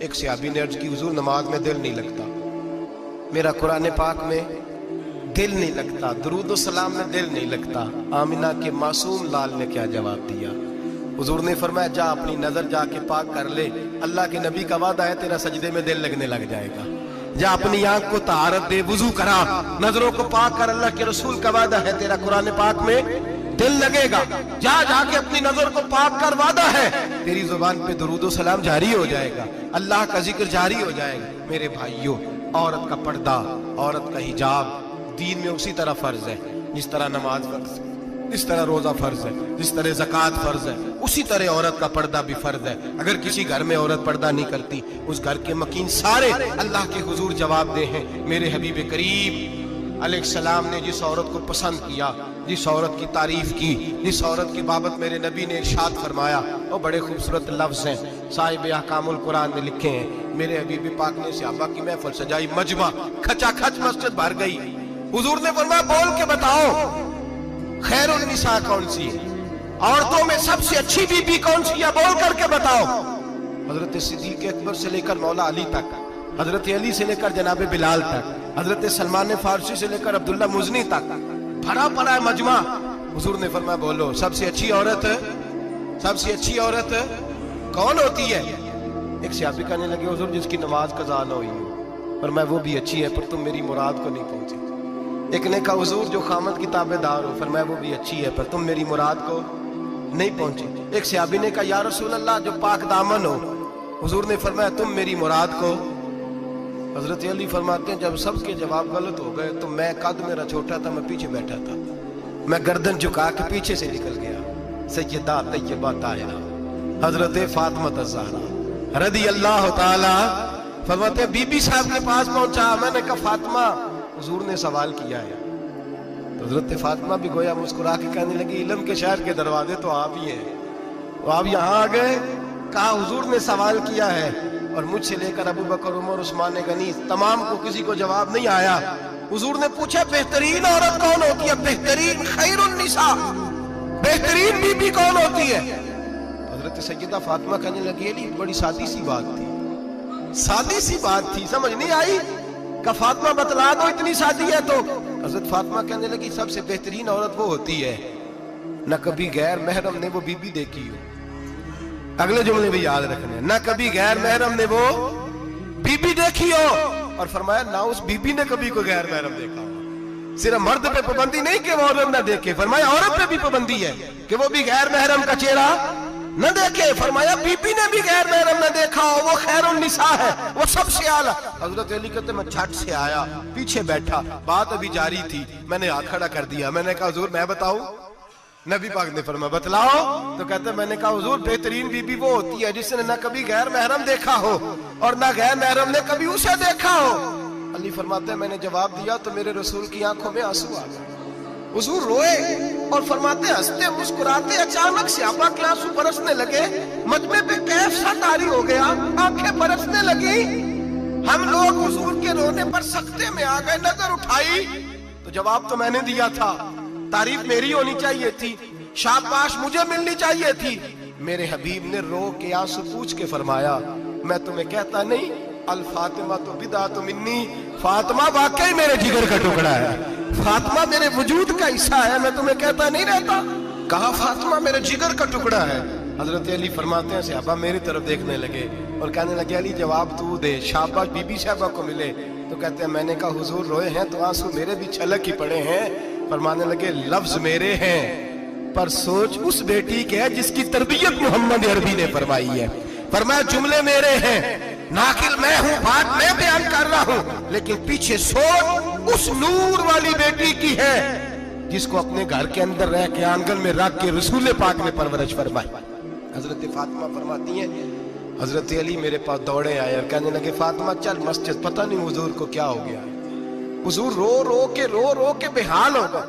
ایک صحابی نے عرض کی حضور نماز میں دل نہیں لگتا، میرا قرآن پاک میں دل نہیں لگتا، درود و سلام میں دل نہیں لگتا۔ آمنہ کے معصوم لال نے کیا جواب دیا؟ حضور نے فرمایا جا اپنی نظر جا کے پاک کر لے، اللہ کے نبی کا وعدہ ہے تیرا سجدے میں دل لگنے لگ جائے گا۔ جا اپنی آنکھ کو طہارت دے، وضو کرا، نظروں کو پاک کر، اللہ کے رسول کا وعدہ ہے تیرا قرآن پاک میں دل لگے گا۔ جا کے اپنی نظر کو پاک کر، وعدہ ہے تیری زبان پہ درود و سلام جاری ہو جائے گا، اللہ کا ذکر جاری ہو جائے گا۔ میرے بھائیوں، عورت کا پردہ، عورت کا حجاب دین میں اسی طرح فرض ہے جس طرح نماز فرض ہے، جس طرح روزہ فرض ہے، جس طرح زکوٰۃ فرض ہے، اسی طرح عورت کا پردہ بھی فرض ہے۔ اگر کسی گھر میں عورت پردہ نہیں کرتی، اس گھر کے مکین سارے اللہ کے حضور جواب دے ہیں۔ میرے حبیب کریم علیہ السلام نے جس عورت کو پسند کیا، جس عورت کی تعریف کی، جس عورت کی بابت میرے نبی نے ارشاد فرمایا، وہ بڑے خوبصورت لفظ ہیں، صاحب احکام القرآن نے لکھے ہیں۔ میرے حبیب پاک نے صحابہ کی محفل سجائی، مجمع کھچا کھچ مسجد بھر گئی۔ حضور نے فرمایا بول کے بتاؤ خیر النساء کون سی ہے، عورتوں میں سب سے اچھی بی بی کون سی ہے، بول کر کے بتاؤ۔ حضرت صدیق اکبر سے لے کر مولا علی تک، حضرت علی سے لے کر جناب بلال تک، حضرت سلمان فارسی سے لے کر عبداللہ مزنی تک بھرا پڑا ہے مجمع۔ حضور نے فرمایا بولو سب سے اچھی عورت، سب سے اچھی عورت کون ہوتی ہے؟ ایک صحابی کہنے لگے حضور جس کی نماز قضا نہ ہوئی ہو، فرمایا وہ بھی اچھی ہے پر تم میری مراد کو نہیں پہنچی۔ ایک نے کہا حضور جو خامد کی تابع دار ہو، فرمایا وہ بھی اچھی ہے پر تم میری مراد کو نہیں پہنچی۔ ایک صحابی نے کہا یا رسول اللہ جو پاک دامن ہو، حضور نے فرمایا تم میری مراد کو۔ حضرت علی فرماتے ہیں جب سب کے جواب غلط ہو گئے تو میں، قد میرا چھوٹا تھا، میں پیچھے بیٹھا تھا، میں گردن جھکا کے پیچھے سے نکل گیا۔ سیدہ طیبہ طاہرہ حضرت فاطمہ الزہرا رضی اللہ تعالی فرماتے ہیں بی بی صاحب کے پاس پہنچا، میں نے کہا فاطمہ حضور نے سوال کیا ہے۔ تو حضرت فاطمہ بھی گویا مسکرا کے کہنے لگی علم کے شہر کے دروازے تو آپ ہی ہیں، تو آپ یہاں آ گئے۔ کہا حضور نے سوال کیا ہے اور مجھ سے لے کر ابو بکر، عمر، عثمان غنی تمام کو کسی کو جواب نہیں آیا۔ حضور نے پوچھا بہترین عورت کون ہوتی ہے، بہترین خیر النساء، بہترین بی بی کون ہوتی ہے؟ حضرت سیدہ فاطمہ کہنے لگی علی بڑی سادی سی بات تھی، سادی سی بات تھی، سمجھ نہیں آئی؟ کہ فاطمہ بتلا دو اتنی سادی ہے تو۔ حضرت فاطمہ کہنے لگی سب سے بہترین عورت وہ ہوتی ہے نہ کبھی غیر محرم نے وہ بی بی دیکھی ہو۔ اگلے جملے بھی یاد رکھنے، نہ کبھی غیر محرم نے وہ بی بی دیکھی ہو، اور فرمایا نہ اس بی بی نے کبھی کوئی غیر محرم دیکھا ہو۔ صرف مرد پہ پابندی نہیں کہ وہ عورت نہ دیکھے، فرمایا عورت پہ بھی پابندی ہے کہ وہ بھی غیر محرم کا چہرہ نہ دیکھے۔ فرمایا بی بی نے بھی غیر محرم نہ دیکھا ہو، وہ خیر النساء ہے، وہ سب سے اعلیٰ۔ حضرت علی کہتے میں جھٹ سے آیا، پیچھے بیٹھا، بات ابھی جاری تھی، میں نے ہاتھ کھڑا کر دیا، میں نے کہا حضور میں بتاؤں؟ نبی پاک نے فرمایا بتلاؤ۔ تو کہتے میں نے کہا حضور بہترین بی بی وہ ہوتی ہے جس نے نہ کبھی غیر محرم دیکھا ہو اور نہ غیر محرم نے کبھی اسے دیکھا ہو۔ علی فرماتے ہیں میں نے جواب دیا تو میرے رسول کی آنکھوں میں آنسو آ گئے، حضور روئے اور فرماتے ہنستے مسکراتے اچانک صحابہ کے آنسو برسنے لگے، مجمع پہ کیف سا طاری ہو گیا، آنکھیں برسنے لگی۔ ہم لوگ حضور کے رونے پر سکتے میں آ گئے، نظر اٹھائی تو جواب تو میں نے دیا تھا، تعریف میری ہونی چاہیے تھی، شاباش مجھے ملنی چاہیے تھی۔ میرے حبیب نے رو کے آنسو پوچھ کے فرمایا میں تمہیں کہتا نہیں الفاطمہ تو بدعۃ منی، فاطمہ واقعی میرے جگر کا ٹکڑا ہے، فاطمہ میرے وجود کا حصہ ہے، میں تمہیں کہتا نہیں رہتا؟ کہا فاطمہ میرے جگر کا ٹکڑا ہے۔ حضرت علی فرماتے ہیں صحابہ میری طرف دیکھنے لگے اور کہنے لگے علی جواب تو دے، شاباش بی بی صاحبہ کو ملے۔ تو کہتے ہیں میں نے کہا حضور روئے ہیں تو آنسو میرے بھی چھلک ہی پڑے ہیں۔ فرمانے لگے لفظ میرے ہیں پر سوچ اس بیٹی کے ہے جس کی تربیت محمد عربی نے فرمائی ہے۔ فرمایا جملے میرے ہیں، ناقل میں ہوں، بات میں بیان کر رہا ہوں، لیکن پیچھے سوچ اس نور والی بیٹی کی ہے جس کو اپنے گھر کے اندر رہ کے آنگن میں رکھ کے رسول پاک نے پرورش فرمائی۔ حضرت فاطمہ فرماتی ہیں حضرت علی میرے پاس دوڑے آئے اور کہنے لگے فاطمہ چل مسجد، پتہ نہیں حضور کو کیا ہو گیا۔ حضور رو رو کے بےحال ہو گئے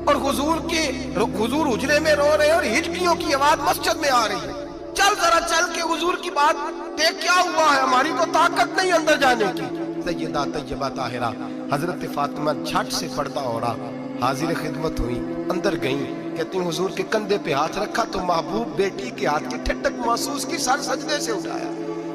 اور حضور حجرے میں رو رہے ہیں اور ہچکیوں کی آواز مسجد میں آ رہی ہے، چل ذرا چل کے حضور کی بات دیکھ کیا ہوا ہے، ہماری کو طاقت نہیں اندر جانے کی۔ سیدہ طیبہ طاہرہ حضرت فاطمہ جھٹ سے پردہ اوڑھا، حاضر خدمت ہوئی، اندر گئیں، کہتی ہوں حضور کے کندھے پہ ہاتھ رکھا تو محبوب بیٹی کے ہاتھ کی ٹھنڈک محسوس کی، سر سجدے سے اٹھایا،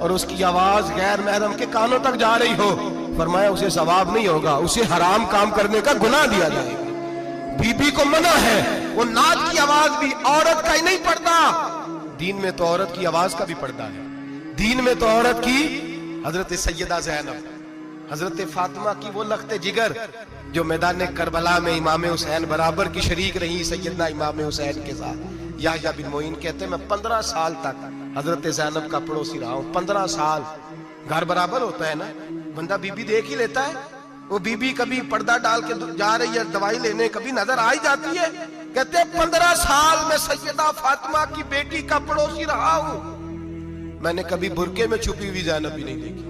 اور اس کی آواز غیر محرم کے کانوں تک جا رہی ہو، فرمایا اسے ثواب نہیں ہوگا، اسے حرام کام کرنے کا گناہ دیا جائے گا۔ بی بی کو منع ہے، وہ نعت کی آواز بھی عورت کا ہی نہیں پڑتا، دین میں تو عورت کی آواز کا بھی پڑتا ہے۔ دین میں تو عورت کی، حضرت سیدہ زینب، حضرت فاطمہ کی وہ لخت جگر جو میدان کربلا میں امام حسین برابر کی شریک رہی سیدنا امام حسین کے ساتھ۔ یحییٰ بن معین کہتے ہیں میں 15 سال تک حضرت زینب کا پڑوسی رہا ہوں۔ 15 سال، گھر برابر ہوتا ہے نا، بندہ بی بی دیکھ ہی لیتا ہے۔ وہ بی بی کبھی پردہ ڈال کے جا رہی ہے دوائی لینے، کبھی نظر آ ہی جاتی ہے۔ کہتے ہیں 15 سال میں سیدہ فاطمہ کی بیٹی کا پڑوسی رہا ہوں، میں نے کبھی برقعے میں چھپی ہوئی زینب بھی نہیں دیکھی۔